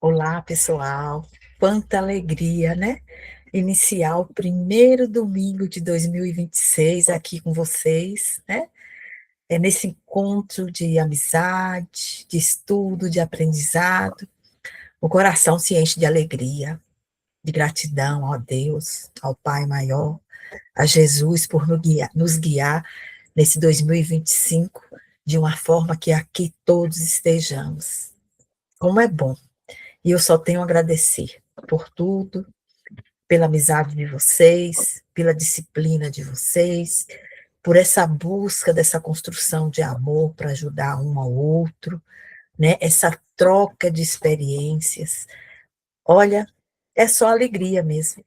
Olá, pessoal. Quanta alegria, né? Iniciar o primeiro domingo de 2026 aqui com vocês, né? É nesse encontro de amizade, de estudo, de aprendizado. O coração se enche de alegria, de gratidão a Deus, ao Pai maior, a Jesus por nos guiar nesse 2025 de uma forma que aqui todos estejamos. Como é bom! E eu só tenho a agradecer por tudo, pela amizade de vocês, pela disciplina de vocês, por essa busca dessa construção de amor para ajudar um ao outro, né? Essa troca de experiências. Olha, é só alegria mesmo.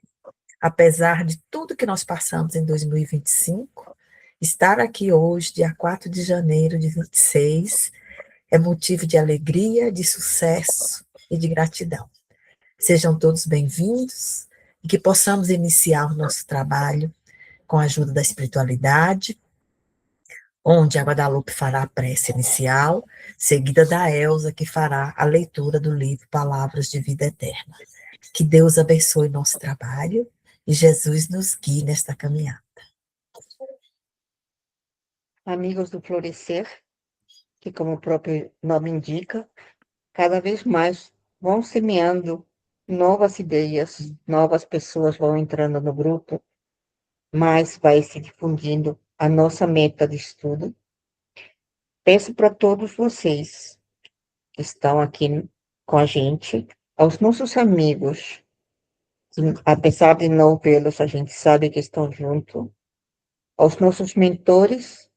Apesar de tudo que nós passamos em 2025, estar aqui hoje, dia 4 de janeiro de 26, é motivo de alegria, de sucesso e de gratidão. Sejam todos bem-vindos e que possamos iniciar o nosso trabalho com a ajuda da espiritualidade, onde a Guadalupe fará a prece inicial, seguida da Elsa, que fará a leitura do livro Palavras de Vida Eterna. Que Deus abençoe nosso trabalho e Jesus nos guie nesta caminhada. Amigos do Florescer, que, como o próprio nome indica, cada vez mais vão semeando novas ideias, novas pessoas vão entrando no grupo, mais vai se difundindo a nossa meta de estudo. Peço para todos vocês que estão aqui com a gente, aos nossos amigos, que, apesar de não vê-los, a gente sabe que estão juntos, aos nossos mentores,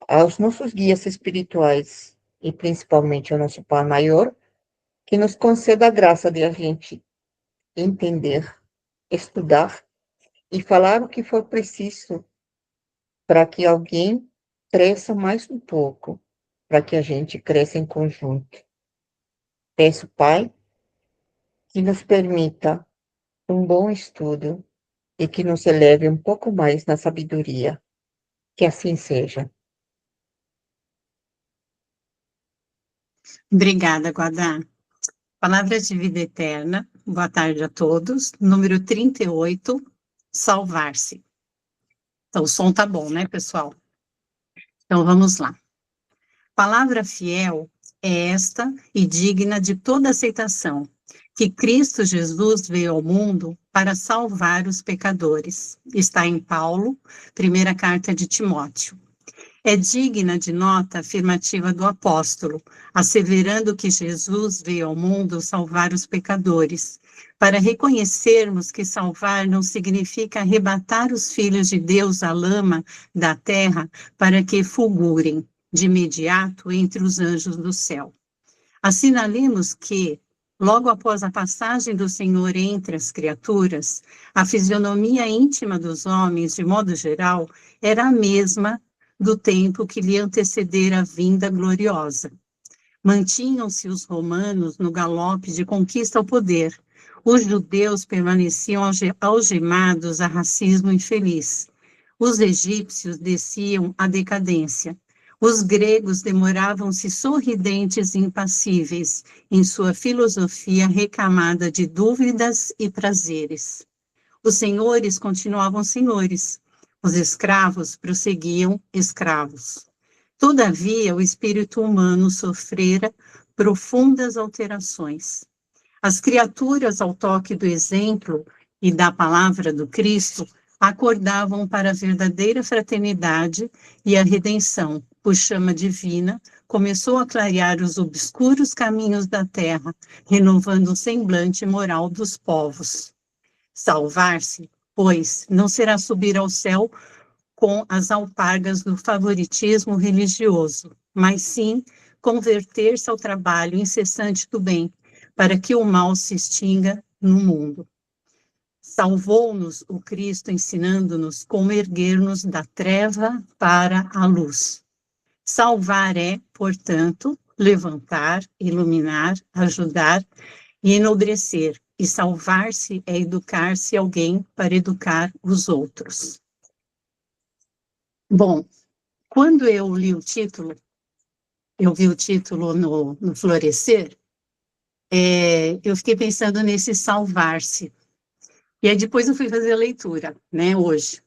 aos nossos guias espirituais e principalmente ao nosso Pai Maior, que nos conceda a graça de a gente entender, estudar e falar o que for preciso para que alguém cresça mais um pouco, para que a gente cresça em conjunto. Peço, Pai, que nos permita um bom estudo e que nos eleve um pouco mais na sabedoria. Que assim seja. Obrigada, Guadá. Palavras de vida eterna, boa tarde a todos. Número 38, salvar-se. Então, o som tá bom, né, pessoal? Então, vamos lá. Palavra fiel é esta e digna de toda aceitação, que Cristo Jesus veio ao mundo para salvar os pecadores. Está em Paulo, primeira carta de Timóteo. É digna de nota afirmativa do apóstolo, asseverando que Jesus veio ao mundo salvar os pecadores, para reconhecermos que salvar não significa arrebatar os filhos de Deus à lama da terra para que fulgurem de imediato entre os anjos do céu. Assinalemos que, logo após a passagem do Senhor entre as criaturas, a fisionomia íntima dos homens, de modo geral, era a mesma do tempo que lhe antecedera a vinda gloriosa. Mantinham-se os romanos no galope de conquista ao poder. Os judeus permaneciam algemados a racismo infeliz. Os egípcios desciam à decadência. Os gregos demoravam-se sorridentes e impassíveis em sua filosofia recamada de dúvidas e prazeres. Os senhores continuavam senhores. Os escravos prosseguiam escravos. Todavia, o espírito humano sofrera profundas alterações. As criaturas, ao toque do exemplo e da palavra do Cristo, acordavam para a verdadeira fraternidade e a redenção, por chama divina, começou a clarear os obscuros caminhos da terra, renovando o semblante moral dos povos. Salvar-se, pois, não será subir ao céu com as alpargas do favoritismo religioso, mas sim converter-se ao trabalho incessante do bem, para que o mal se extinga no mundo. Salvou-nos o Cristo, ensinando-nos como erguer-nos da treva para a luz. Salvar é, portanto, levantar, iluminar, ajudar e enobrecer, e salvar-se é educar-se alguém para educar os outros. Bom, quando eu li o título, eu vi o título no Florescer, eu fiquei pensando nesse salvar-se. E aí depois eu fui fazer a leitura, né, hoje.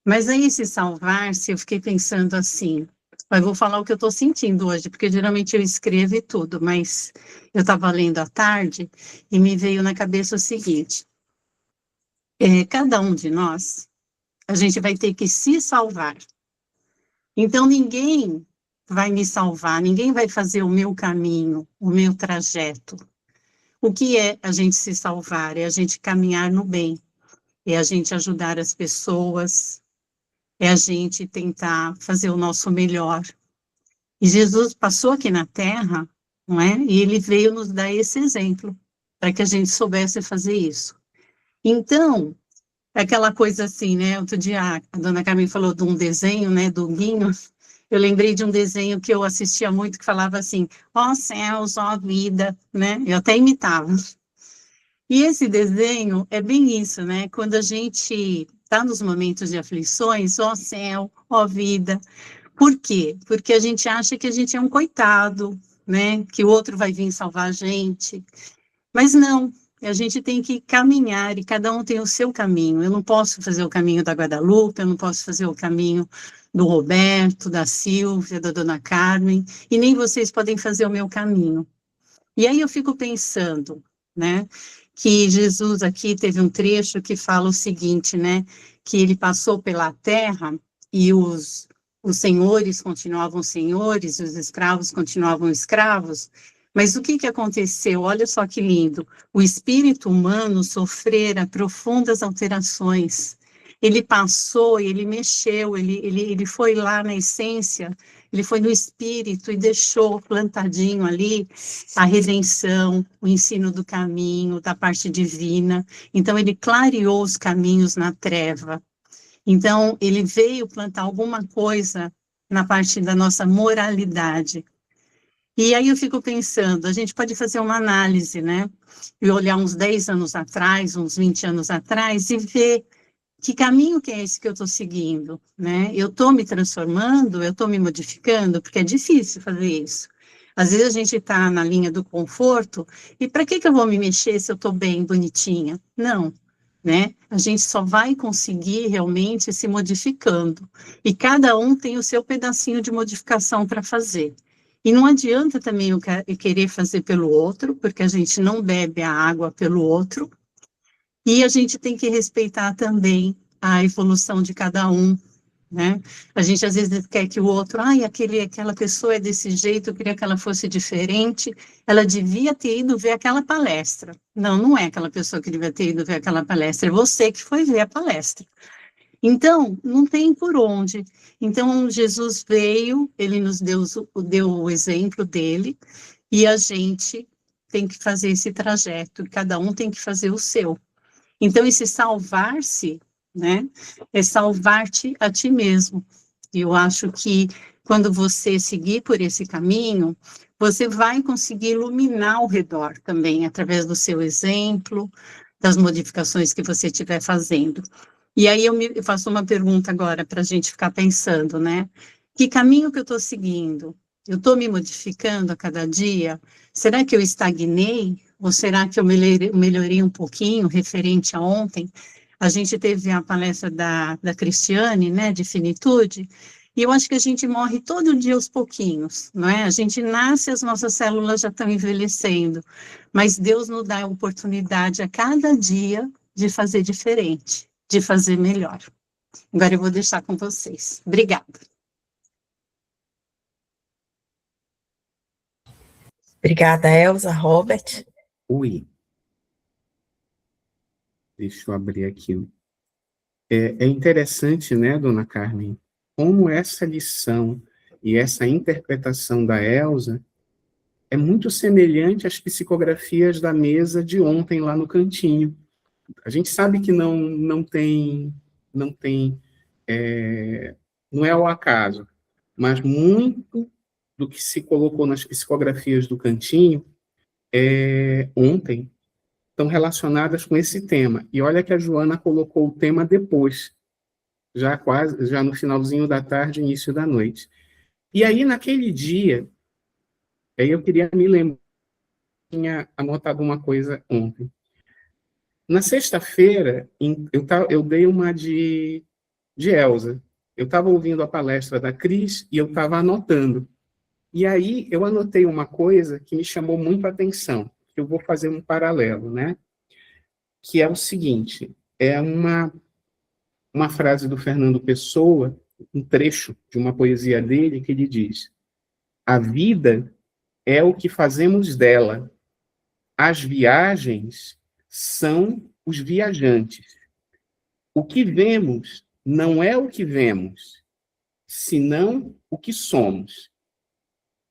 Mas aí esse salvar-se, eu fiquei pensando assim, eu vou falar o que eu estou sentindo hoje, porque geralmente eu escrevo e tudo, mas eu estava lendo à tarde e me veio na cabeça o seguinte, cada um de nós, a gente vai ter que se salvar. Então ninguém vai me salvar, ninguém vai fazer o meu caminho, o meu trajeto. O que é a gente se salvar? É a gente caminhar no bem, é a gente ajudar as pessoas, é a gente tentar fazer o nosso melhor. E Jesus passou aqui na Terra, não é? E ele veio nos dar esse exemplo, para que a gente soubesse fazer isso. Então, é aquela coisa assim, né? Outro dia a dona Carmen falou de um desenho, né, do Guinho. Eu lembrei de um desenho que eu assistia muito, que falava assim, ó céus, ó vida, né? Eu até imitava. E esse desenho é bem isso, né? Quando a gente está nos momentos de aflições, ó céu, ó vida. Por quê? Porque a gente acha que a gente é um coitado, né? Que o outro vai vir salvar a gente. Mas não, a gente tem que caminhar e cada um tem o seu caminho. Eu não posso fazer o caminho da Guadalupe, eu não posso fazer o caminho do Roberto, da Silvia, da Dona Carmen, e nem vocês podem fazer o meu caminho. E aí eu fico pensando, né, que Jesus aqui teve um trecho que fala o seguinte, né, que ele passou pela terra e os senhores continuavam senhores, os escravos continuavam escravos, mas o que que aconteceu? Olha só que lindo, o espírito humano sofrera profundas alterações, ele passou, ele mexeu, ele foi lá na essência, ele foi no espírito e deixou plantadinho ali a redenção, o ensino do caminho, da parte divina. Então, ele clareou os caminhos na treva. Então, ele veio plantar alguma coisa na parte da nossa moralidade. E aí eu fico pensando, a gente pode fazer uma análise, né? E olhar uns 10 anos atrás, uns 20 anos atrás, e ver que caminho que é esse que eu estou seguindo, né? Eu estou me transformando, eu estou me modificando, porque é difícil fazer isso. Às vezes a gente está na linha do conforto, e para que eu vou me mexer se eu estou bem, bonitinha? Não, né? A gente só vai conseguir realmente se modificando, e cada um tem o seu pedacinho de modificação para fazer. E não adianta também eu querer fazer pelo outro, porque a gente não bebe a água pelo outro, e a gente tem que respeitar também a evolução de cada um, né? A gente às vezes quer que o outro, aquela pessoa é desse jeito, eu queria que ela fosse diferente, ela devia ter ido ver aquela palestra. Não, não é aquela pessoa que devia ter ido ver aquela palestra, é você que foi ver a palestra. Então, não tem por onde. Então, Jesus veio, ele nos deu o exemplo dele, e a gente tem que fazer esse trajeto, cada um tem que fazer o seu. Então, esse salvar-se, né, é salvar-te a ti mesmo. E eu acho que quando você seguir por esse caminho, você vai conseguir iluminar ao redor também, através do seu exemplo, das modificações que você estiver fazendo. E aí eu faço uma pergunta agora para a gente ficar pensando, né? Que caminho que eu estou seguindo? Eu estou me modificando a cada dia? Será que eu estagnei? Ou será que eu melhorei um pouquinho referente a ontem? A gente teve a palestra da Cristiane, né, de finitude, e eu acho que a gente morre todo dia aos pouquinhos, não é? A gente nasce, as nossas células já estão envelhecendo, mas Deus nos dá a oportunidade a cada dia de fazer diferente, de fazer melhor. Agora eu vou deixar com vocês. Obrigada. Obrigada, Elza, Robert. Ui, deixa eu abrir aqui. É interessante, né, dona Carmen, como essa lição e essa interpretação da Elza é muito semelhante às psicografias da mesa de ontem lá no cantinho. A gente sabe que não tem, não é ao acaso, mas muito do que se colocou nas psicografias do cantinho ontem estão relacionadas com esse tema. E olha que a Joana colocou o tema depois, já no finalzinho da tarde, início da noite. E aí, naquele dia, aí eu queria me lembrar tinha anotado uma coisa ontem. Na sexta-feira, eu dei uma de Elza. Eu estava ouvindo a palestra da Cris e eu estava anotando. E aí eu anotei uma coisa que me chamou muito a atenção. Eu vou fazer um paralelo, né? Que é o seguinte, é uma frase do Fernando Pessoa, um trecho de uma poesia dele, que ele diz: a vida é o que fazemos dela, as viagens são os viajantes. O que vemos não é o que vemos, senão o que somos.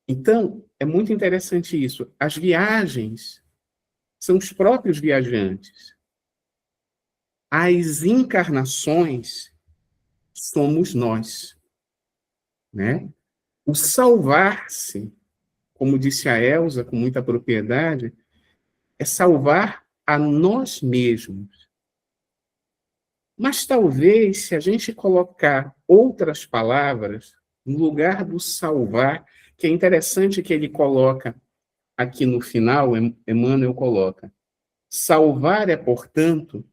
Então, é muito interessante isso. As viagens são os próprios viajantes. As encarnações somos nós, né? O salvar-se, como disse a Elza com muita propriedade, é salvar a nós mesmos. Mas talvez, se a gente colocar outras palavras no lugar do salvar, que é interessante que ele coloca aqui no final, Emmanuel coloca: salvar é, portanto,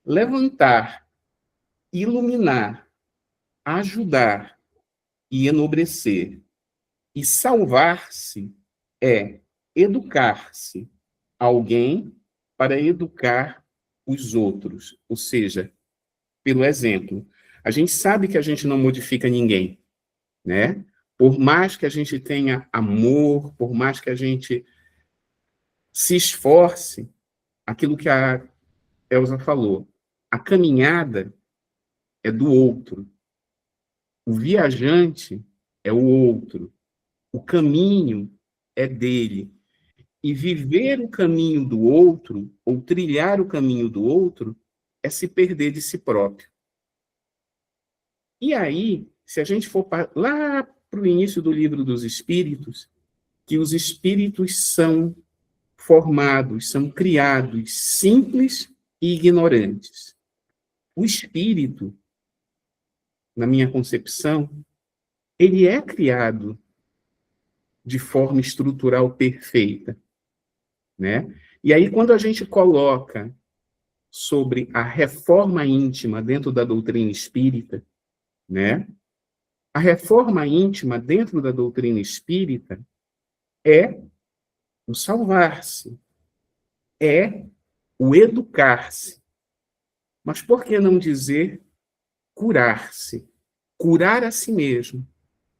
levantar, iluminar, ajudar e enobrecer. E salvar-se é educar-se, alguém para educar os outros, ou seja, pelo exemplo. A gente sabe que a gente não modifica ninguém, né? Por mais que a gente tenha amor, por mais que a gente se esforce, aquilo que a Elza falou, a caminhada é do outro, o viajante é o outro, o caminho é dele. E viver o caminho do outro, ou trilhar o caminho do outro, é se perder de si próprio. E aí, se a gente for lá para o início do Livro dos Espíritos, que os espíritos são formados, são criados simples e ignorantes. O espírito, na minha concepção, ele é criado de forma estrutural perfeita, né? E aí, quando a gente coloca sobre a reforma íntima dentro da doutrina espírita, né? A reforma íntima dentro da doutrina espírita é o salvar-se, é o educar-se. Mas por que não dizer curar-se? Curar a si mesmo.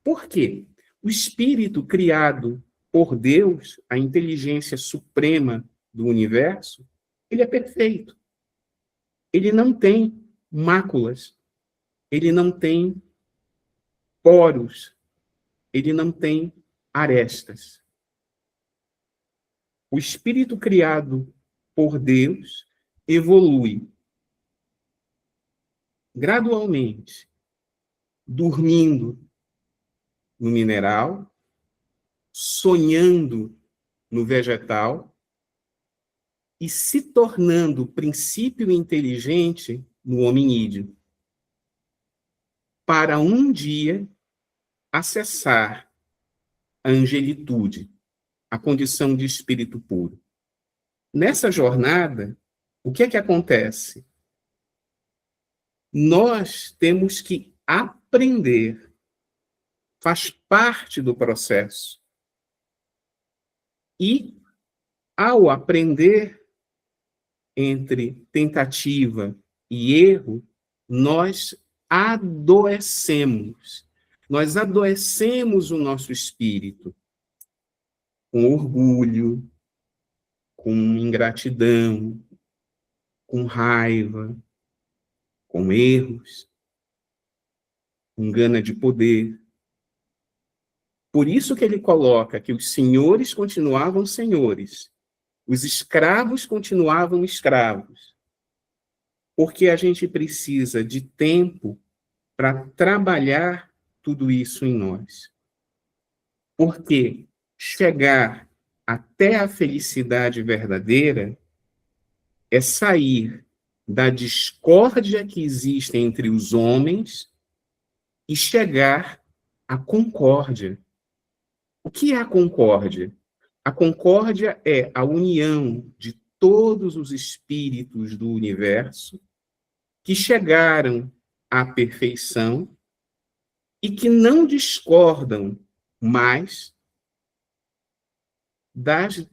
Por quê? O espírito criado por Deus, a inteligência suprema do universo, ele é perfeito. Ele não tem máculas, ele não tem poros, ele não tem arestas. O espírito criado por Deus evolui gradualmente, dormindo no mineral, sonhando no vegetal e se tornando princípio inteligente no hominídeo, para um dia acessar a angelitude, a condição de espírito puro. Nessa jornada, o que é que acontece? Nós temos que aprender, faz parte do processo. E, ao aprender, entre tentativa e erro, nós adoecemos. Nós adoecemos o nosso espírito com orgulho, com ingratidão, com raiva, com erros, com gana de poder. Por isso que ele coloca que os senhores continuavam senhores, os escravos continuavam escravos, porque a gente precisa de tempo para trabalhar tudo isso em nós. Porque chegar até a felicidade verdadeira é sair da discórdia que existe entre os homens e chegar à concórdia. O que é a concórdia? A concórdia é a união de todos os espíritos do universo que chegaram à perfeição e que não discordam mais das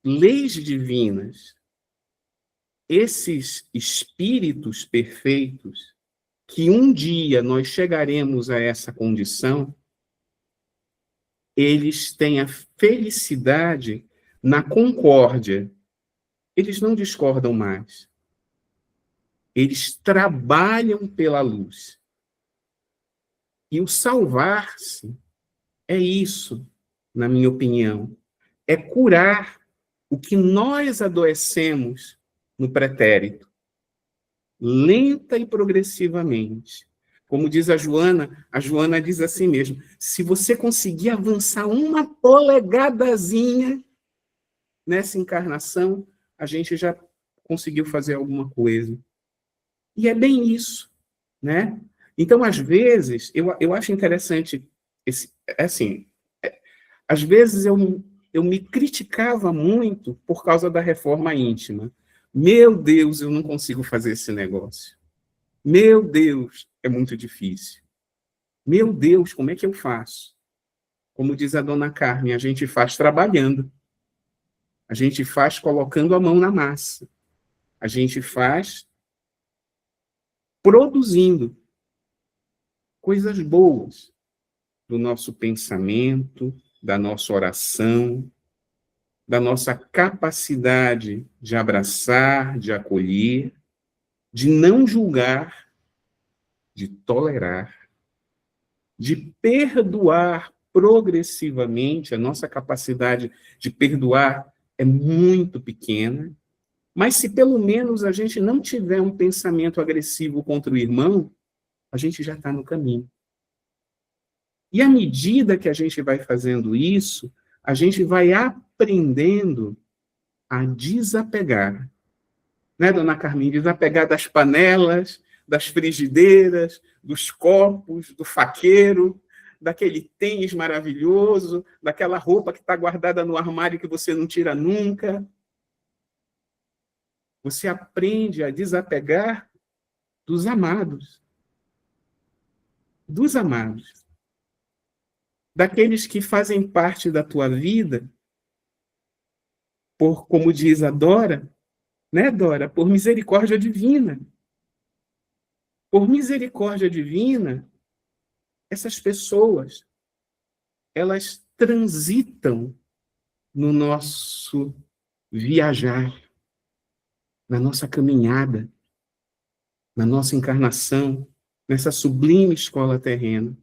leis divinas. Esses espíritos perfeitos, que um dia nós chegaremos a essa condição, eles têm a felicidade na concórdia. Eles não discordam mais. Eles trabalham pela luz. E o salvar-se é isso, na minha opinião. É curar o que nós adoecemos no pretérito, lenta e progressivamente. Como diz a Joana diz assim mesmo: se você conseguir avançar uma polegadazinha nessa encarnação, a gente já conseguiu fazer alguma coisa. E é bem isso, né? Então, às vezes, eu acho interessante, às vezes eu me criticava muito por causa da reforma íntima. Meu Deus, eu não consigo fazer esse negócio. Meu Deus, é muito difícil. Meu Deus, como é que eu faço? Como diz a dona Carmen, a gente faz trabalhando. A gente faz colocando a mão na massa. A gente faz produzindo coisas boas do nosso pensamento, da nossa oração, da nossa capacidade de abraçar, de acolher, de não julgar, de tolerar, de perdoar progressivamente. A nossa capacidade de perdoar é muito pequena, mas se pelo menos a gente não tiver um pensamento agressivo contra o irmão, a gente já está no caminho. E à medida que a gente vai fazendo isso, a gente vai aprendendo a desapegar. Né, dona Carmen? Desapegar das panelas, das frigideiras, dos copos, do faqueiro, daquele tênis maravilhoso, daquela roupa que está guardada no armário que você não tira nunca. Você aprende a desapegar dos amados. Dos amados. Daqueles que fazem parte da tua vida, por, como diz a Dora, né, Dora? Por misericórdia divina. Por misericórdia divina, essas pessoas, elas transitam no nosso viajar, na nossa caminhada, na nossa encarnação, nessa sublime escola terrena.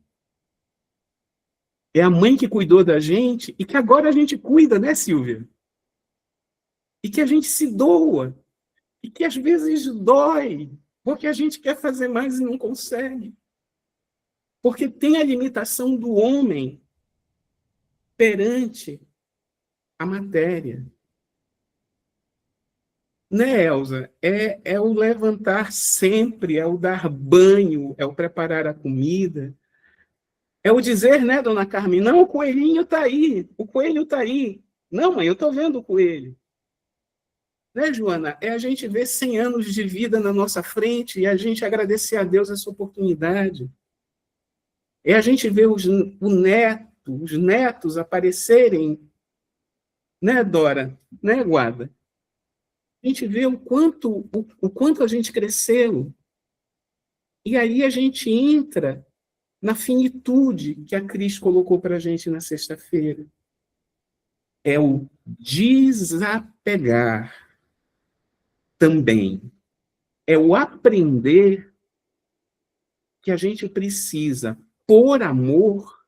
É a mãe que cuidou da gente e que agora a gente cuida, né, Silvia? E que a gente se doa. E que às vezes dói, porque a gente quer fazer mais e não consegue. Porque tem a limitação do homem perante a matéria. Né, Elza? É o levantar sempre, é o dar banho, é o preparar a comida. É o dizer, né, dona Carmen? Não, o coelhinho está aí, o coelho está aí. Não, mãe, eu estou vendo o coelho. Né, Joana? É a gente ver 100 anos de vida na nossa frente e a gente agradecer a Deus essa oportunidade. É a gente ver os netos aparecerem, né, Dora? Né, Guada? A gente vê o quanto a gente cresceu. E aí a gente entra na finitude que a Cris colocou para a gente na sexta-feira. É o desapegar também. É o aprender que a gente precisa, por amor,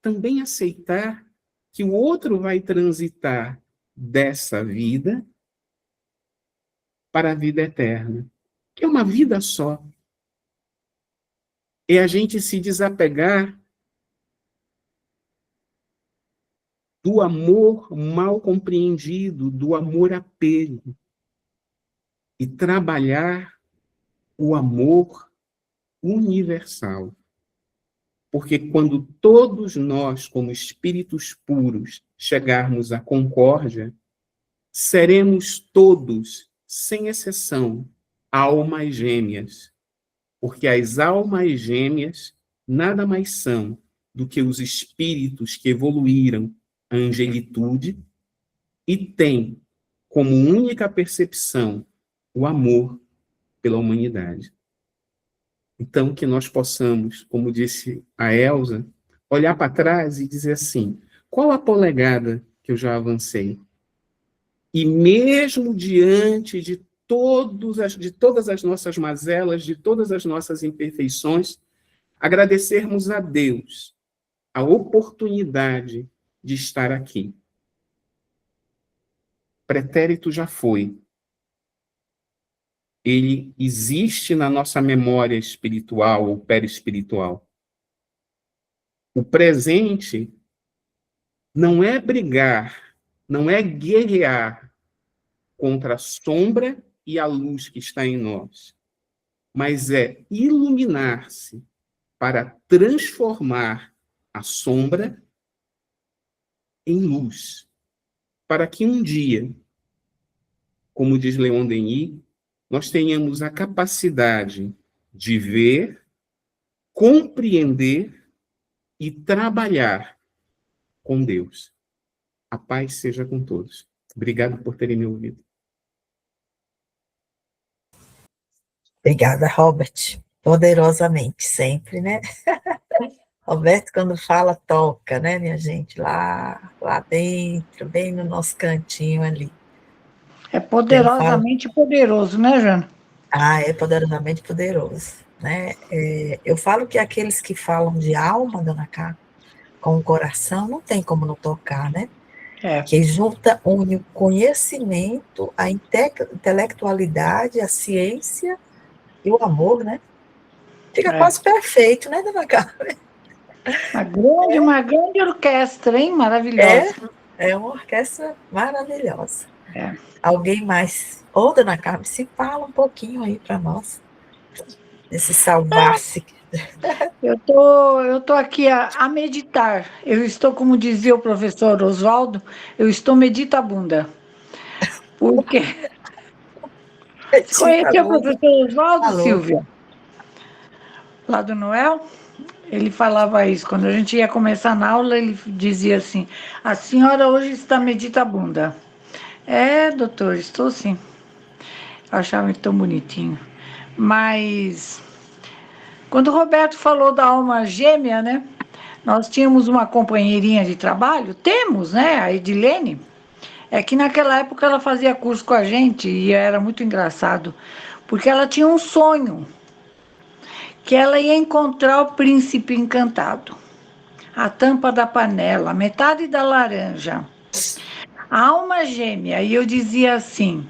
também aceitar que o outro vai transitar dessa vida para a vida eterna, que é uma vida só. É a gente se desapegar do amor mal compreendido, do amor apego, e trabalhar o amor universal. porque quando todos nós, como espíritos puros, chegarmos à concórdia, seremos todos, sem exceção, almas gêmeas, porque as almas gêmeas nada mais são do que os espíritos que evoluíram a angelitude e têm como única percepção o amor pela humanidade. Então, que nós possamos, como disse a Elsa, olhar para trás e dizer assim, qual a polegada que eu já avancei? E mesmo diante de todas as nossas mazelas, de todas as nossas imperfeições, agradecermos a Deus a oportunidade de estar aqui. Pretérito já foi. Ele existe na nossa memória espiritual ou perispiritual. O presente não é brigar, não é guerrear contra a sombra e a luz que está em nós, mas é iluminar-se para transformar a sombra em luz, para que um dia, como diz Leon Denis, nós tenhamos a capacidade de ver, compreender e trabalhar com Deus. A paz seja com todos. Obrigado por terem me ouvido. Obrigada, Robert. Poderosamente, sempre, né? Roberto, quando fala, toca, né, minha gente? Lá dentro, bem no nosso cantinho ali. É poderosamente poderoso, né, Jana? É poderosamente poderoso, né? Eu falo que aqueles que falam de alma, dona Cá, com o coração, não tem como não tocar, né? Que une o conhecimento, a intelectualidade, a ciência e o amor, né? Fica quase perfeito, né, dona Cá? Uma grande orquestra, hein? Maravilhosa. É uma orquestra maravilhosa. É. Alguém mais? Ô, dona Carmen, se fala um pouquinho aí para nós. Esse salvar-se. Eu tô aqui a meditar. Eu estou, como dizia o professor Oswaldo, eu estou meditabunda. Porque... Você conheceu o professor Oswaldo, Silvia? Lá do Noel? Ele falava isso. Quando a gente ia começar na aula, ele dizia assim, a senhora hoje está meditabunda. Doutor, estou sim. Eu achava ele tão bonitinho. Mas, quando o Roberto falou da alma gêmea, né? Nós tínhamos uma companheirinha de trabalho, temos, né? A Edilene. É que naquela época ela fazia curso com a gente e era muito engraçado, porque ela tinha um sonho, que ela ia encontrar o príncipe encantado, a tampa da panela, a metade da laranja, a alma gêmea. E eu dizia assim,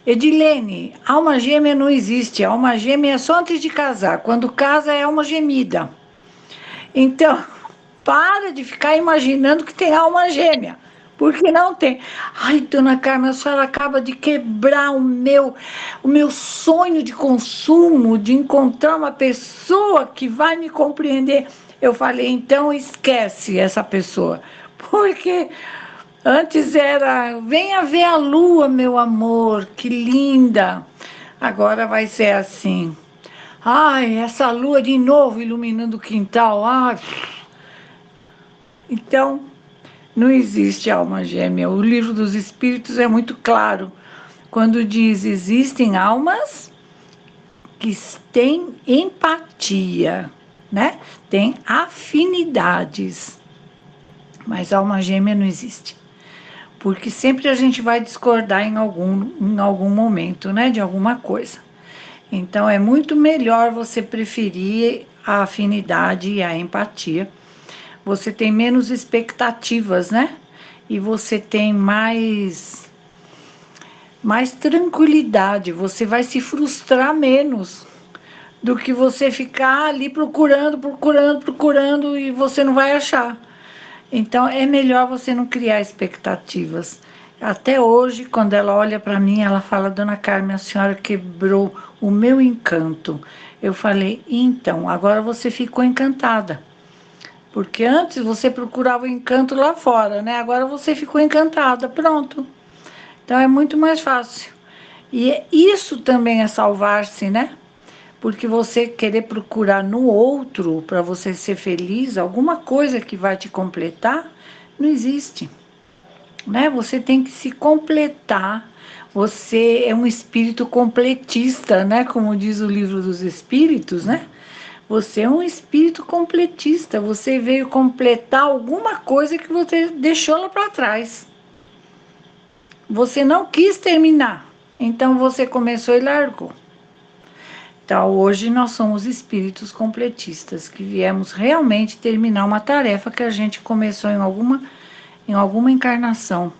Edilene, alma gêmea não existe, alma gêmea é só antes de casar, quando casa é alma gemida. Então, para de ficar imaginando que tem alma gêmea, porque não tem. Ai, dona Carmen, a senhora acaba de quebrar o meu sonho de consumo, de encontrar uma pessoa que vai me compreender. Eu falei, então esquece essa pessoa, porque antes era, venha ver a lua, meu amor, que linda. Agora vai ser assim. Ai, essa lua de novo iluminando o quintal. Ai. Então, não existe alma gêmea. O livro dos Espíritos é muito claro quando diz existem almas que têm empatia, né? Tem afinidades, mas alma gêmea não existe. Porque sempre a gente vai discordar em algum momento, né? De alguma coisa. Então, é muito melhor você preferir a afinidade e a empatia. Você tem menos expectativas, né? E você tem mais tranquilidade. Você vai se frustrar menos do que você ficar ali procurando e você não vai achar. Então, é melhor você não criar expectativas. Até hoje, quando ela olha para mim, ela fala, dona Carmen, a senhora quebrou o meu encanto. Eu falei, então, agora você ficou encantada. Porque antes você procurava o encanto lá fora, né? Agora você ficou encantada, pronto. Então é muito mais fácil. E isso também é salvar-se, né? Porque você querer procurar no outro para você ser feliz, alguma coisa que vai te completar, não existe, né? Você tem que se completar. Você é um espírito completista, né? Como diz o livro dos espíritos, né? Você é um espírito completista. Você veio completar alguma coisa que você deixou lá para trás. Você não quis terminar, então você começou e largou. Então, hoje nós somos espíritos completistas, que viemos realmente terminar uma tarefa que a gente começou em alguma encarnação.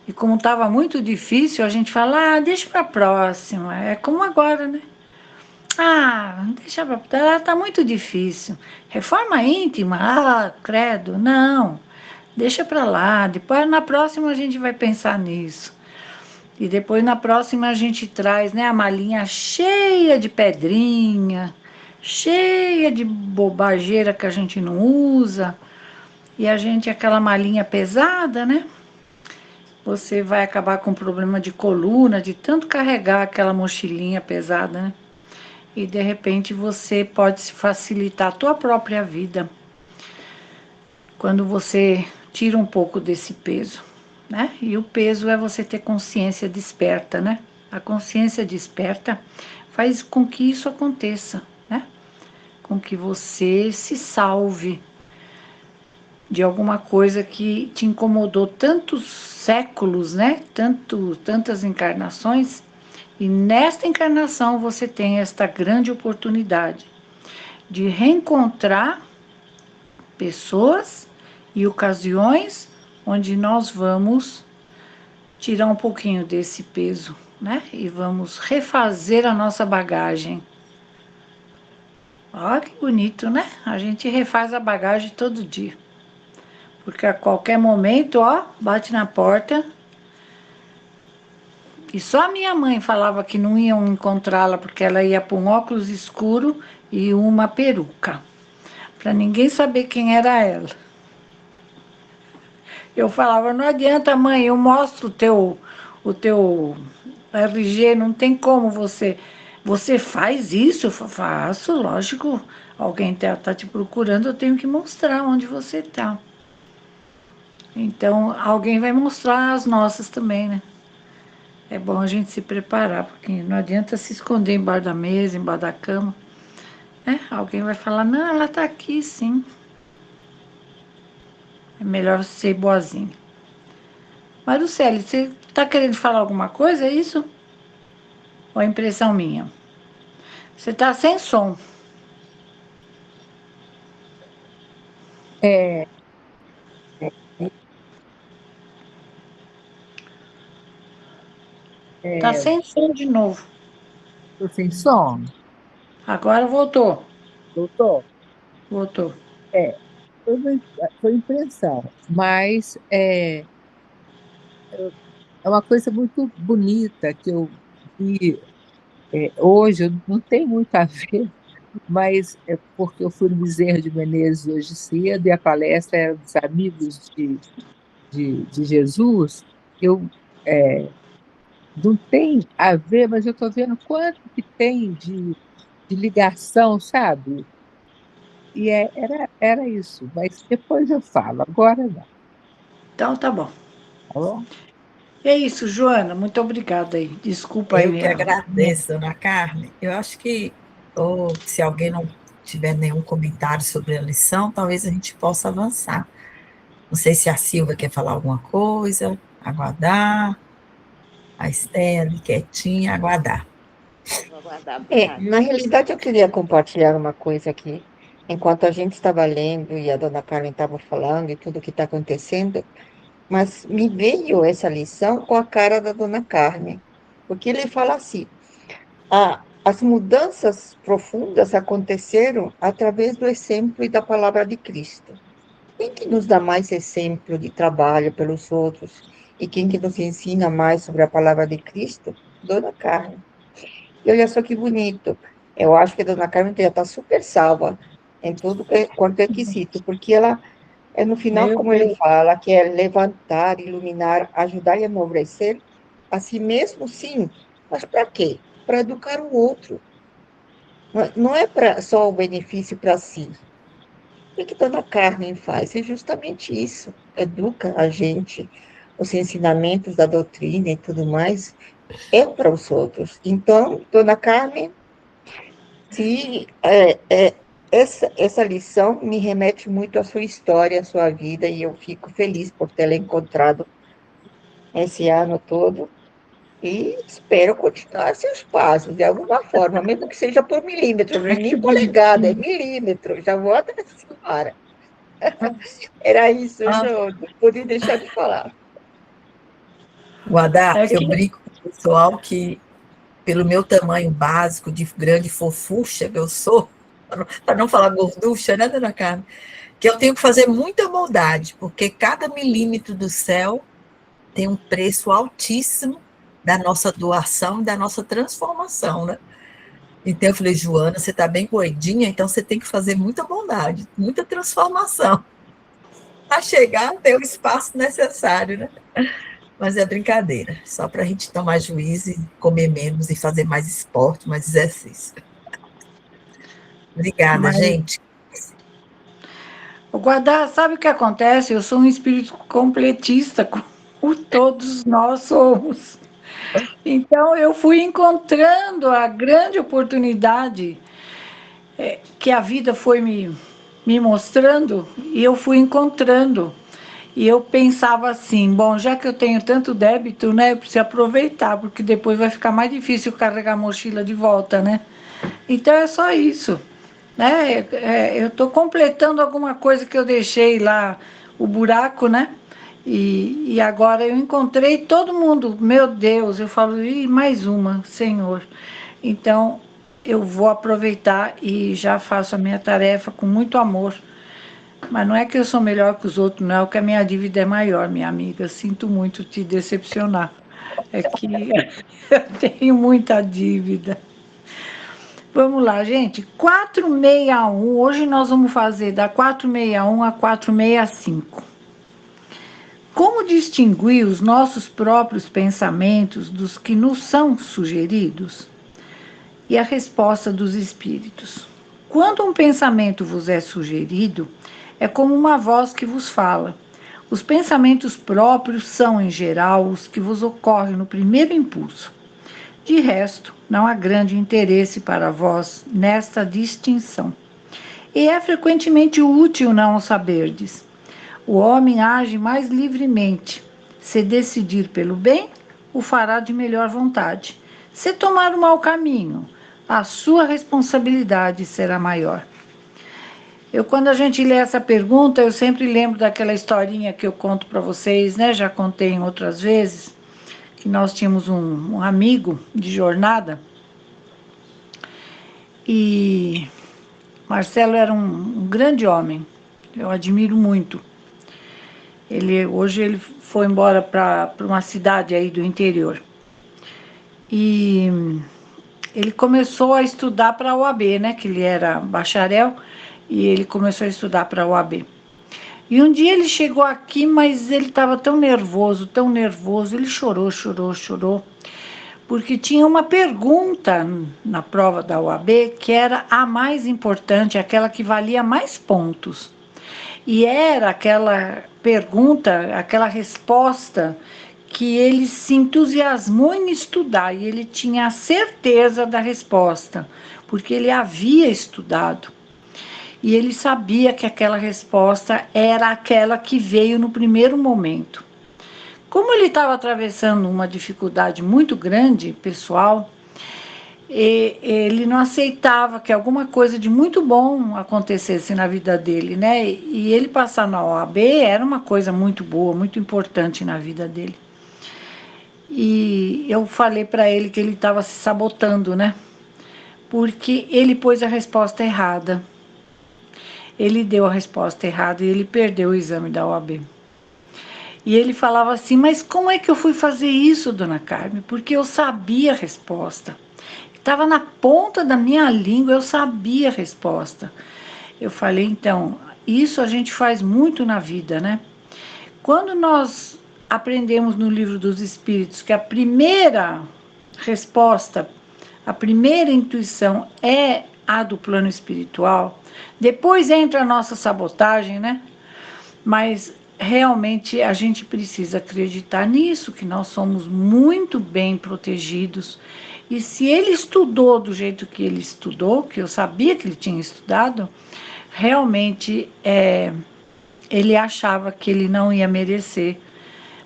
E como estava muito difícil, a gente fala, deixa para a próxima. É como agora, né? Deixa para... tá muito difícil. Reforma íntima? Credo, não. Deixa para lá. Depois, na próxima, a gente vai pensar nisso. E depois na próxima a gente traz, né, a malinha cheia de pedrinha, cheia de bobageira que a gente não usa. E a gente, aquela malinha pesada, né? Você vai acabar com problema de coluna, de tanto carregar aquela mochilinha pesada, né? E de repente você pode se facilitar a tua própria vida quando você tira um pouco desse peso, né? E o peso é você ter consciência desperta, né? A consciência desperta faz com que isso aconteça, né? Com que você se salve de alguma coisa que te incomodou tantos séculos, né? Tantas encarnações. E nesta encarnação você tem esta grande oportunidade de reencontrar pessoas e ocasiões onde nós vamos tirar um pouquinho desse peso, né? E vamos refazer a nossa bagagem. Olha que bonito, né? A gente refaz a bagagem todo dia. Porque a qualquer momento, bate na porta. E só a minha mãe falava que não iam encontrá-la porque ela ia com um óculos escuro e uma peruca. Para ninguém saber quem era ela. Eu falava, não adianta, mãe, eu mostro o teu RG, não tem como você faz isso? Eu faço, lógico, alguém tá te procurando, eu tenho que mostrar onde você está. Então, alguém vai mostrar as nossas também, né? É bom a gente se preparar, porque não adianta se esconder embaixo da mesa, embaixo da cama, né? Alguém vai falar, não, ela está aqui, sim. É melhor ser boazinha. Maruceli, você está querendo falar alguma coisa, é isso? Ou é impressão minha? Você está sem som. É, Está é, sem som de novo. tô sem som, Agora voltou. doutor? Voltou. É, foi, foi impressão, mas é uma coisa muito bonita que eu vi hoje, não tem muito a ver, mas é porque eu fui no Bezerra de Menezes hoje cedo e a palestra era dos amigos de Jesus. Eu não tem a ver, mas eu estou vendo quanto que tem de ligação, sabe? E era isso, mas depois eu falo, agora não, Então tá bom. tá bom? É isso, Joana. Muito obrigada aí. Desculpa aí Eu que minha. agradeço, dona Carmen. Eu acho que, ou, se alguém não tiver nenhum comentário sobre a lição, talvez a gente possa avançar. Não sei se a Silva quer falar alguma coisa, aguardar, a Estela quietinha, aguardar. Vou aguardar. Na realidade, eu queria compartilhar uma coisa aqui. Enquanto a gente estava lendo e a dona Carmen estava falando e tudo o que está acontecendo, mas me veio essa lição com a cara da dona Carmen, porque ele fala assim: as mudanças profundas aconteceram através do exemplo e da palavra de Cristo. Quem que nos dá mais exemplo de trabalho pelos outros? E quem que nos ensina mais sobre a palavra de Cristo? Dona Carmen. E olha só que bonito. Eu acho que a Dona Carmen já está super salva, em tudo quanto é quesito, porque ela é no final, Meu como ele Deus. fala, que é levantar, iluminar, ajudar e enobrecer a si mesmo, sim, mas para quê? Para educar o outro. Não é só o benefício para si. O que Dona Carmen faz? É justamente isso. Educa a gente, os ensinamentos da doutrina e tudo mais, é para os outros. Então, Dona Carmen, se essa lição me remete muito à sua história, à sua vida, e eu fico feliz por tê-la encontrado esse ano todo, e espero continuar seus passos, de alguma forma, mesmo que seja por milímetro, não é Ai, que nem polegada, é bonitinho. milímetro, já vou até a senhora. Era isso, Ah, Jô, não podia deixar de falar. Guadá, É eu que brinco com o pessoal que, pelo meu tamanho básico, de grande fofucha que eu sou, para não falar gorducha, né, dona Carmen? Que eu tenho que fazer muita maldade, porque cada milímetro do céu tem um preço altíssimo da nossa doação e da nossa transformação, né? Então eu falei, Joana, você está bem gordinha, então você tem que fazer muita bondade, muita transformação, para chegar até o espaço necessário, né? Mas é brincadeira, só para a gente tomar juízo e comer menos e fazer mais esporte, mais exercício. Obrigada, Mas, gente. o Guardar, sabe o que acontece? Eu sou um espírito completista, como todos nós somos. Então, eu fui encontrando a grande oportunidade que a vida foi me mostrando, e eu fui encontrando. E eu pensava assim, bom, já que eu tenho tanto débito, né, eu preciso aproveitar, porque depois vai ficar mais difícil carregar a mochila de volta, né? Então é só isso, né? Eu estou completando alguma coisa que eu deixei lá, o buraco, né? E agora eu encontrei todo mundo, meu Deus, eu falo, e mais uma, Senhor. Então eu vou aproveitar e já faço a minha tarefa com muito amor. Mas não é que eu sou melhor que os outros, não é que a minha dívida é maior, minha amiga. Sinto muito te decepcionar. É que eu tenho muita dívida. Vamos lá, gente. 461. Hoje nós vamos fazer da 461 a 465. Como distinguir os nossos próprios pensamentos dos que nos são sugeridos? E a resposta dos espíritos. Quando um pensamento vos é sugerido, é como uma voz que vos fala. Os pensamentos próprios são, em geral, os que vos ocorrem no primeiro impulso. De resto, não há grande interesse para vós nesta distinção. E é frequentemente útil não o saberdes. O homem age mais livremente. Se decidir pelo bem, o fará de melhor vontade. Se tomar o mau caminho, a sua responsabilidade será maior. Quando a gente lê essa pergunta, eu sempre lembro daquela historinha que eu conto para vocês, né? Já contei em outras vezes, que nós tínhamos um amigo de jornada e Marcelo era um grande homem, eu admiro muito. Hoje ele foi embora para uma cidade aí do interior. E ele começou a estudar para a OAB, né? Que ele era bacharel e ele começou a estudar para a OAB. E um dia ele chegou aqui, mas ele estava tão nervoso, ele chorou, chorou, chorou, porque tinha uma pergunta na prova da OAB que era a mais importante, aquela que valia mais pontos. E era aquela pergunta, aquela resposta que ele se entusiasmou em estudar e ele tinha a certeza da resposta, porque ele havia estudado. E ele sabia que aquela resposta era aquela que veio no primeiro momento. Como ele estava atravessando uma dificuldade muito grande, pessoal, ele não aceitava que alguma coisa de muito bom acontecesse na vida dele, né? E ele passar na OAB era uma coisa muito boa, muito importante na vida dele. E eu falei para ele que ele estava se sabotando, né? Porque ele pôs a resposta errada. Ele deu a resposta errada e ele perdeu o exame da OAB. E ele falava assim, mas como é que eu fui fazer isso, dona Carmen? Porque eu sabia a resposta. Estava na ponta da minha língua, eu sabia a resposta. Eu falei, então, isso a gente faz muito na vida, né? Quando nós aprendemos no Livro dos Espíritos que a primeira resposta, a primeira intuição é a do plano espiritual, depois entra a nossa sabotagem, né? Mas realmente a gente precisa acreditar nisso, que nós somos muito bem protegidos. E se ele estudou do jeito que ele estudou, que eu sabia que ele tinha estudado, realmente ele achava que ele não ia merecer,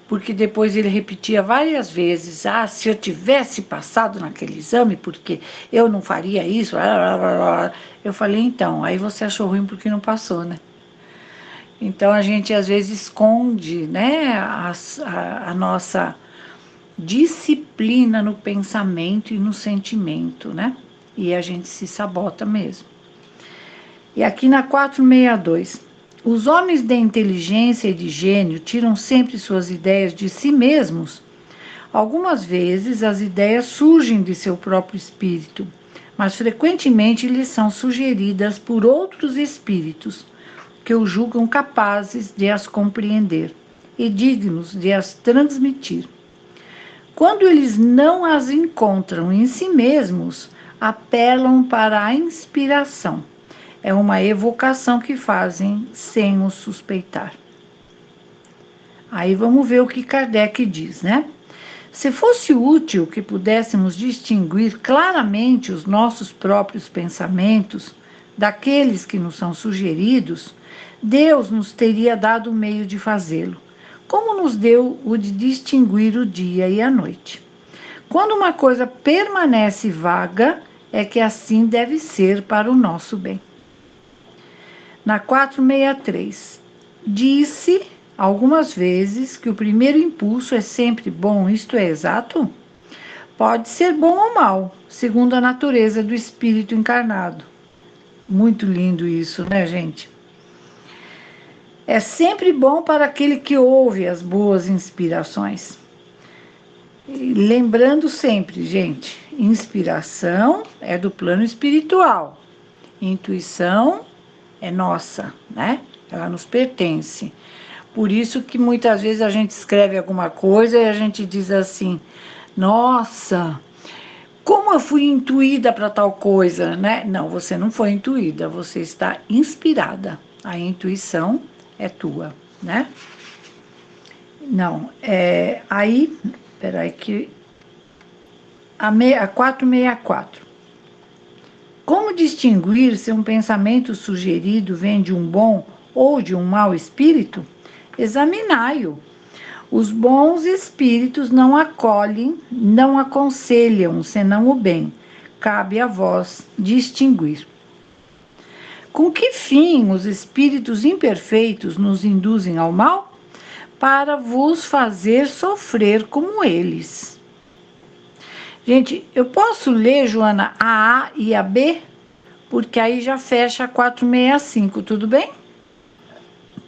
porque depois ele repetia várias vezes, se eu tivesse passado naquele exame, porque eu não faria isso, eu falei, então, aí você achou ruim porque não passou, né? Então a gente às vezes esconde, né, a nossa disciplina no pensamento e no sentimento, né? E a gente se sabota mesmo. E aqui na 462, os homens de inteligência e de gênio tiram sempre suas ideias de si mesmos. Algumas vezes as ideias surgem de seu próprio espírito, mas frequentemente lhes são sugeridas por outros espíritos que o julgam capazes de as compreender e dignos de as transmitir. Quando eles não as encontram em si mesmos, apelam para a inspiração. É uma evocação que fazem sem o suspeitar. Aí vamos ver o que Kardec diz, né? Se fosse útil que pudéssemos distinguir claramente os nossos próprios pensamentos daqueles que nos são sugeridos, Deus nos teria dado o meio de fazê-lo, como nos deu o de distinguir o dia e a noite. Quando uma coisa permanece vaga, é que assim deve ser para o nosso bem. Na 463, disse algumas vezes que o primeiro impulso é sempre bom, isto é exato? Pode ser bom ou mal, segundo a natureza do espírito encarnado. Muito lindo isso, né, gente? É sempre bom para aquele que ouve as boas inspirações. E lembrando sempre, gente, inspiração é do plano espiritual. Intuição é nossa, né? Ela nos pertence. Por isso que muitas vezes a gente escreve alguma coisa e a gente diz assim, nossa, como eu fui intuída para tal coisa, né? Não, você não foi intuída, você está inspirada. A intuição é tua, né? Não, aí, peraí que... A 464. Como distinguir se um pensamento sugerido vem de um bom ou de um mau espírito? Examinai-o. Os bons espíritos não acolhem, não aconselham, senão o bem. Cabe a vós distinguir. Com que fim os espíritos imperfeitos nos induzem ao mal? Para vos fazer sofrer como eles. Gente, eu posso ler, Joana, a A e a B? Porque aí já fecha a 465, tudo bem?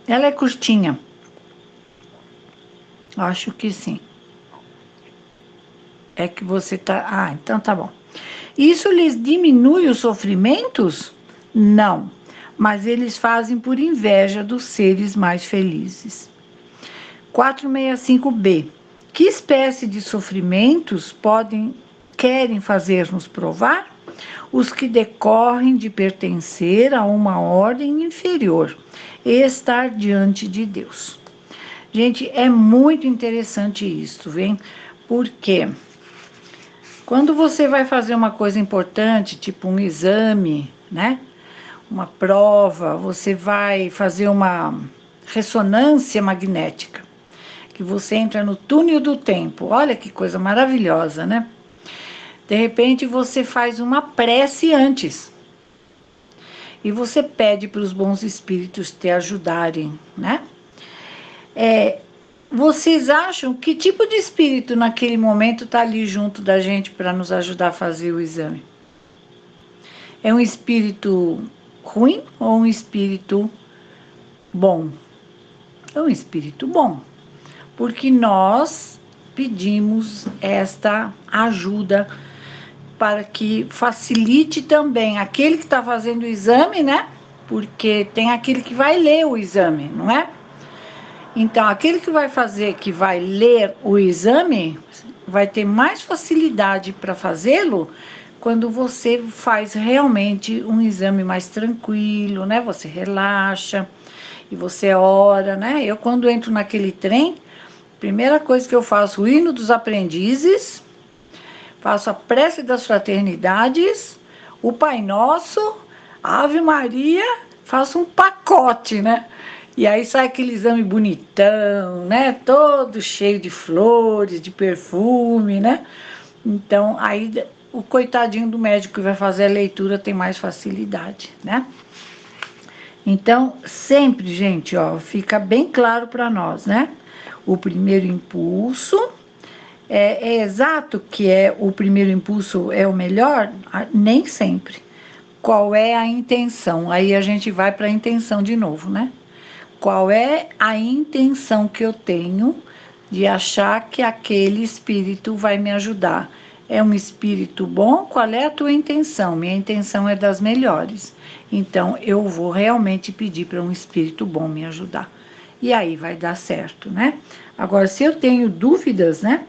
Ela é curtinha. Acho que sim. É que você tá... então tá bom. Isso lhes diminui os sofrimentos? Não, mas eles fazem por inveja dos seres mais felizes. 465b. Que espécie de sofrimentos querem fazer-nos provar? Os que decorrem de pertencer a uma ordem inferior e estar diante de Deus. Gente, é muito interessante isso, vem? Porque quando você vai fazer uma coisa importante, tipo um exame, né? Uma prova, você vai fazer uma ressonância magnética, que você entra no túnel do tempo. Olha que coisa maravilhosa, né? De repente você faz uma prece antes. E você pede para os bons espíritos te ajudarem, né? Vocês acham que tipo de espírito naquele momento está ali junto da gente para nos ajudar a fazer o exame? É um espírito ruim ou um espírito bom? É um espírito bom, porque nós pedimos esta ajuda para que facilite também aquele que está fazendo o exame, né? porque tem aquele que vai ler o exame, não é? Então, aquele que vai fazer, que vai ler o exame, vai ter mais facilidade para fazê-lo quando você faz realmente um exame mais tranquilo, né? Você relaxa e você ora, né? Eu, quando entro naquele trem, primeira coisa que eu faço, o hino dos aprendizes, faço a prece das fraternidades, o Pai Nosso, a Ave Maria, faço um pacote, né? E aí sai aquele exame bonitão, né? Todo cheio de flores, de perfume, né? Então, aí o coitadinho do médico que vai fazer a leitura tem mais facilidade, né? Então, sempre, gente, ó, fica bem claro para nós, né? O primeiro impulso é exato que é o primeiro impulso é o melhor? Nem sempre. Qual é a intenção? Aí a gente vai para a intenção de novo, né? Qual é a intenção que eu tenho de achar que aquele espírito vai me ajudar? É um espírito bom? Qual é a tua intenção? Minha intenção é das melhores. Então, eu vou realmente pedir para um espírito bom me ajudar. E aí vai dar certo, né? Agora, se eu tenho dúvidas, né?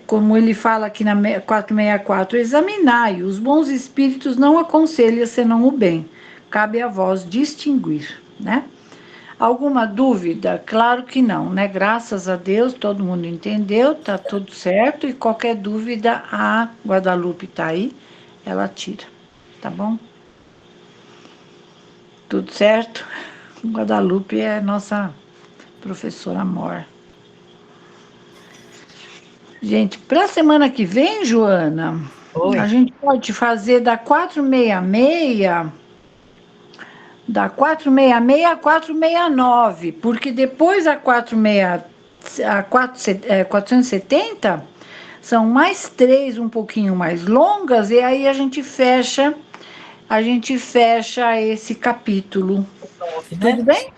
Como ele fala aqui na 464, examinai, os bons espíritos não aconselham senão o bem. Cabe a vós distinguir, né? Alguma dúvida? Claro que não, né? Graças a Deus, todo mundo entendeu, tá tudo certo. E qualquer dúvida, a Guadalupe tá aí, ela tira, tá bom? Tudo certo? Guadalupe é nossa professora mor. Gente, para a semana que vem, Joana, Oi. a gente pode fazer da 466 a 469, porque depois a 470 são mais três um pouquinho mais longas, e aí a gente fecha esse capítulo. 9, né? Tudo bem?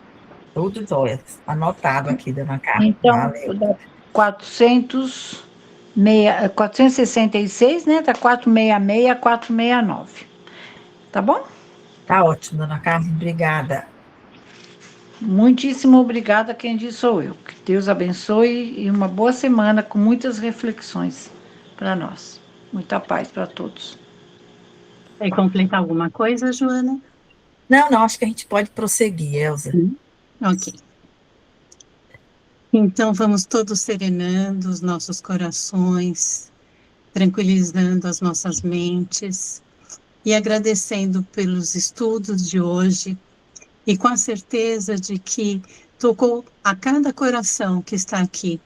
Tudo jóia. Anotado aqui, dona Carla. Então, Valeu. da 466, né? Da 466 a 469. Tá bom? Tá ótimo, dona Carla. Obrigada. Muitíssimo obrigada, quem diz sou eu. Que Deus abençoe e uma boa semana com muitas reflexões para nós. Muita paz para todos. Quer completar alguma coisa, Joana? Não, acho que a gente pode prosseguir, Elza. Ok. Então, vamos todos serenando os nossos corações, tranquilizando as nossas mentes e agradecendo pelos estudos de hoje e com a certeza de que tocou a cada coração que está aqui,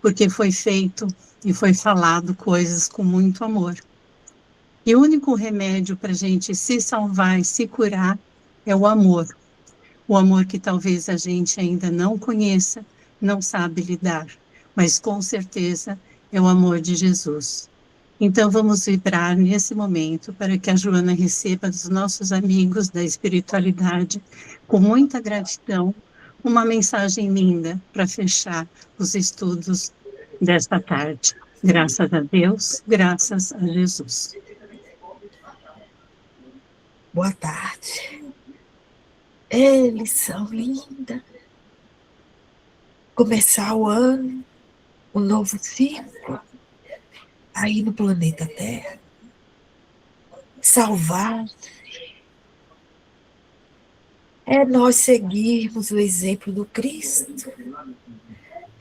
porque foi feito e foi falado coisas com muito amor. E o único remédio para a gente se salvar e se curar é o amor. O amor que talvez a gente ainda não conheça, não sabe lidar, mas com certeza é o amor de Jesus. Então vamos vibrar nesse momento para que a Joana receba dos nossos amigos da espiritualidade, com muita gratidão, uma mensagem linda para fechar os estudos desta tarde. Graças a Deus, graças a Jesus. Boa tarde. Lição linda. Começar o ano, um novo ciclo, aí no planeta Terra. Salvar. É nós seguirmos o exemplo do Cristo.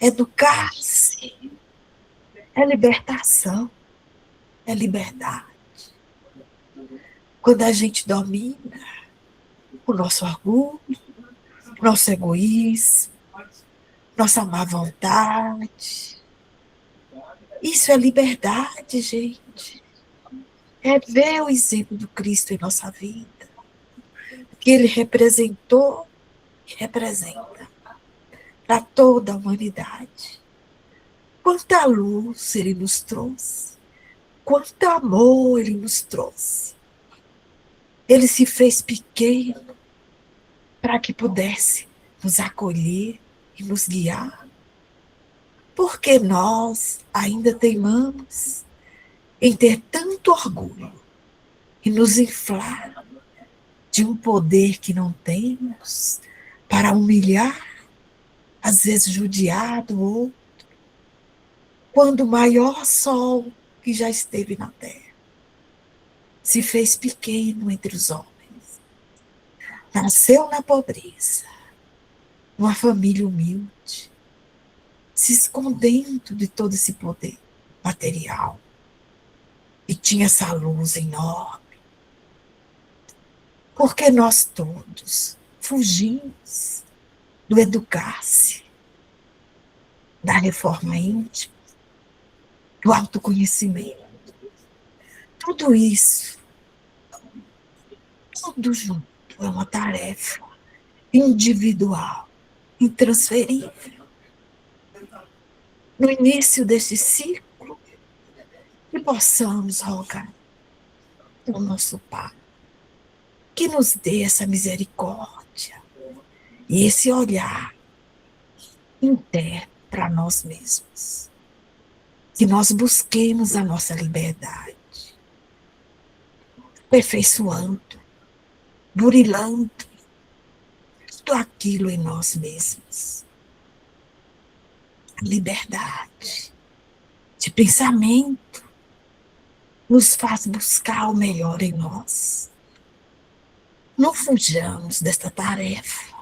Educar-se. É libertação. É liberdade. Quando a gente domina o nosso orgulho, nosso egoísmo, nossa má vontade. Isso é liberdade, gente. É ver o exemplo do Cristo em nossa vida. Que ele representou e representa para toda a humanidade. Quanta luz ele nos trouxe. Quanto amor ele nos trouxe. Ele se fez pequeno para que pudesse nos acolher e nos guiar. Porque nós ainda teimamos em ter tanto orgulho e nos inflar de um poder que não temos para humilhar, às vezes judiar do outro, quando o maior sol que já esteve na terra se fez pequeno entre os homens, nasceu na pobreza, numa família humilde, se escondendo de todo esse poder material, e tinha essa luz enorme, porque nós todos fugimos do educar-se, da reforma íntima, do autoconhecimento. Tudo isso, tudo junto, é uma tarefa individual, intransferível. No início deste ciclo, que possamos rogar ao nosso Pai, que nos dê essa misericórdia e esse olhar interno para nós mesmos. Que nós busquemos a nossa liberdade, aperfeiçoando, burilando tudo aquilo em nós mesmos. A liberdade de pensamento nos faz buscar o melhor em nós. Não fujamos desta tarefa,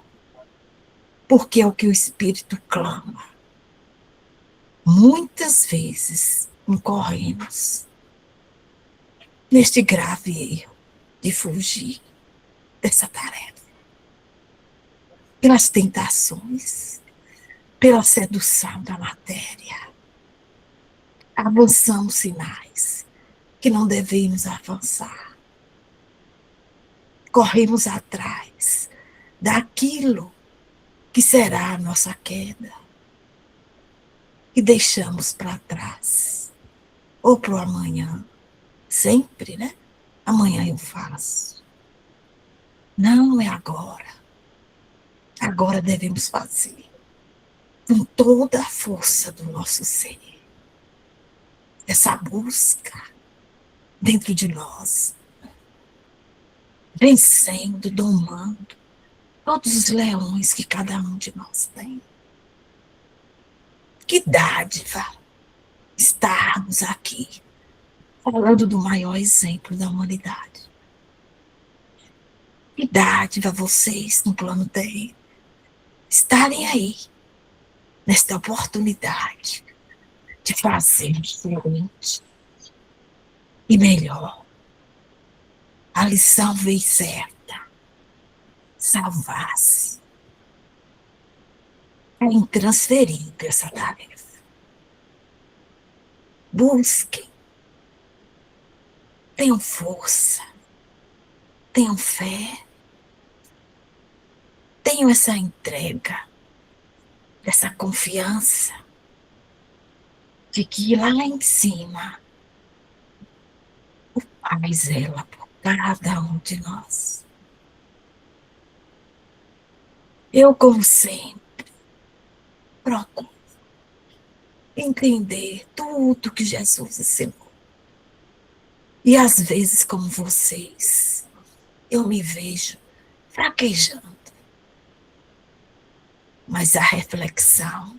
porque é o que o Espírito clama. Muitas vezes incorremos neste grave erro de fugir dessa tarefa. Pelas tentações, pela sedução da matéria, avançamos sinais que não devemos avançar. Corremos atrás daquilo que será a nossa queda e deixamos para trás, ou para o amanhã, sempre, né? Amanhã eu faço. Não é agora. Agora devemos fazer com toda a força do nosso ser. Essa busca dentro de nós, vencendo, domando todos os leões que cada um de nós tem. Que dádiva estarmos aqui, falando do maior exemplo da humanidade. Que dádiva vocês no plano terreno estarem aí, nesta oportunidade de fazer diferente e melhor. A lição veio certa. Salvar-se. É intransferível essa tarefa. Busquem. Tenham força. Tenham fé. Tenham essa entrega, essa confiança de que lá em cima o Pai zela por cada um de nós. Eu, como sempre, procuro entender tudo que Jesus ensinou. E às vezes, como vocês, eu me vejo fraquejando. Mas a reflexão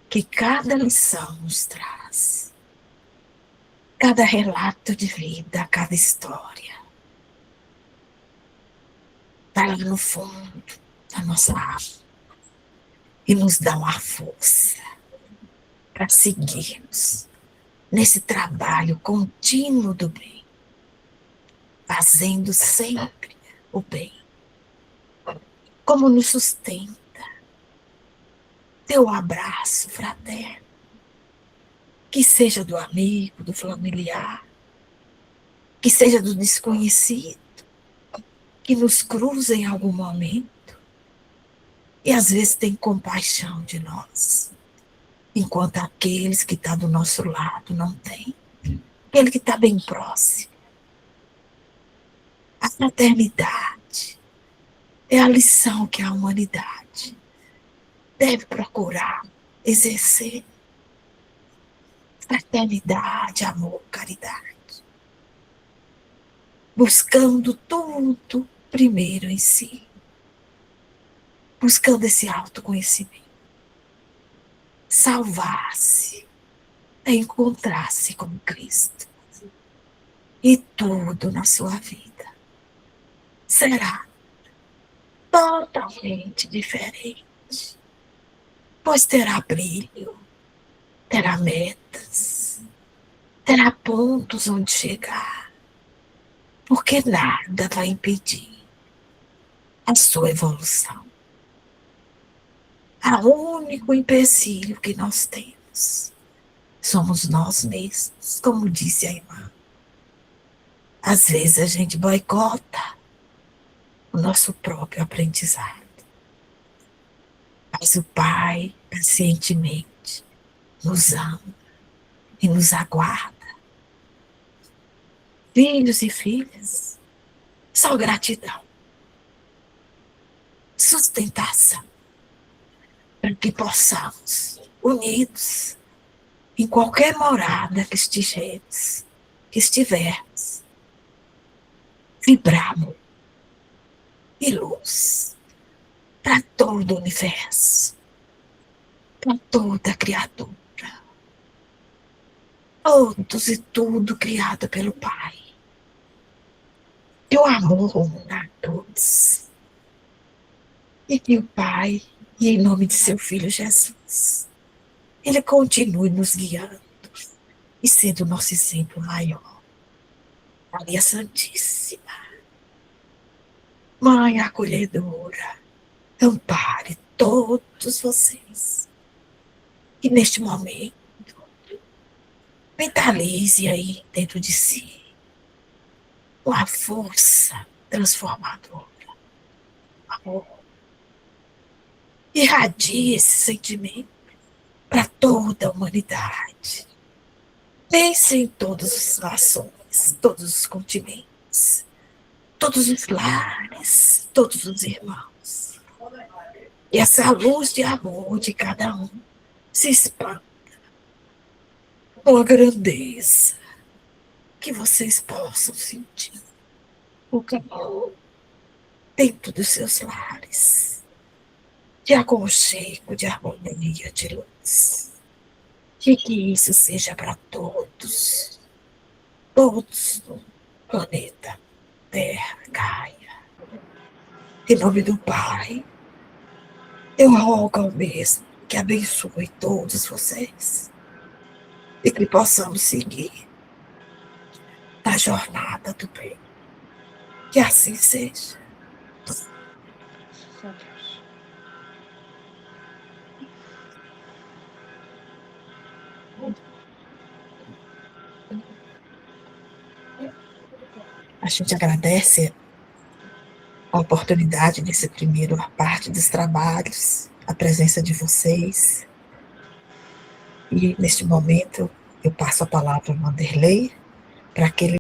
que cada lição nos traz, cada relato de vida, cada história, vai lá no fundo da nossa alma e nos dá uma força para seguirmos nesse trabalho contínuo do bem, fazendo sempre o bem. Como nos sustenta teu abraço fraterno, que seja do amigo, do familiar, que seja do desconhecido, que nos cruza em algum momento e às vezes tem compaixão de nós, enquanto aqueles que estão do nosso lado não têm, aquele que está bem próximo. A fraternidade é a lição que a humanidade deve procurar exercer. Fraternidade, amor, caridade. Buscando tudo primeiro em si, buscando esse autoconhecimento, salvar-se, encontrar-se com Cristo. E tudo na sua vida será totalmente diferente, pois terá brilho, terá metas, terá pontos onde chegar, porque nada vai impedir a sua evolução. O único empecilho que nós temos somos nós mesmos, como disse a irmã. Às vezes a gente boicota o nosso próprio aprendizado. Mas o Pai, pacientemente, nos ama e nos aguarda. Filhos e filhas, só gratidão, sustentação, para que possamos, unidos, em qualquer morada que estivermos, vibrar amor e luz para todo o universo, para toda criatura, todos e tudo criado pelo Pai. Que o amor una a todos. E que o Pai, e em nome de seu Filho Jesus, Ele continue nos guiando e sendo o nosso exemplo maior. Maria Santíssima, Mãe acolhedora, ampare todos vocês. E neste momento, mentalize aí dentro de si uma força transformadora. Amor. Irradie esse sentimento para toda a humanidade. Pense em todas as nações, todos os continentes, todos os lares, todos os irmãos. E essa luz de amor de cada um se expanda com a grandeza que vocês possam sentir o calor dentro dos seus lares, de aconchego, de harmonia, de luz. E que isso seja para todos, todos no planeta Terra, Gaia. Em nome do Pai, eu rogo ao mesmo que abençoe todos vocês e que possamos seguir na jornada do bem. Que assim seja. A gente agradece a oportunidade desse primeiro parte dos trabalhos, a presença de vocês. E neste momento eu passo a palavra ao Vanderlei para que ele